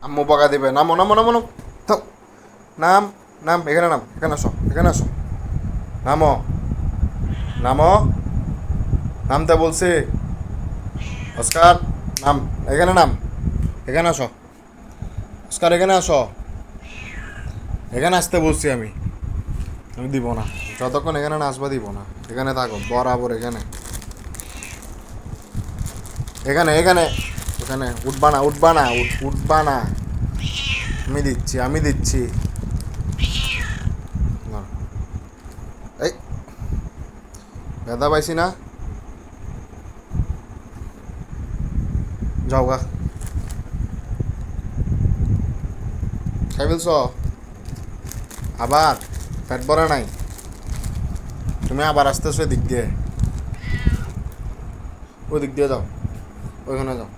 আম্মু বকা দিবে, নামো নামো নামো নামো, থাম। নাম, নাম, এখানে নাম, এখানে আসো, এখানে আসো, নামো, নামো, নামতে বলছি। অস্কার, নাম, এখানে নাম, এখানে আসো, অস্কার এখানে আসো, এখানে আসতে বলছি আমি। আমি দিব না, যতক্ষণ এখানে না আসবা দিব না। এখানে থাকো বরাবর, এখানে, এখানে, এখানে, এখানে উঠবা না, উঠবা না, উঠবা না। আমি দিচ্ছি, আমি দিচ্ছি। না, এই, ব্যথা পাইছি না, যাও গা। খাই ফেলছ আবার, পেট ভরা নাই, তুমি আবার আসতেছো এদিক দিয়ে, ওই দিক দিয়ে যাও, ওইখানে যাও।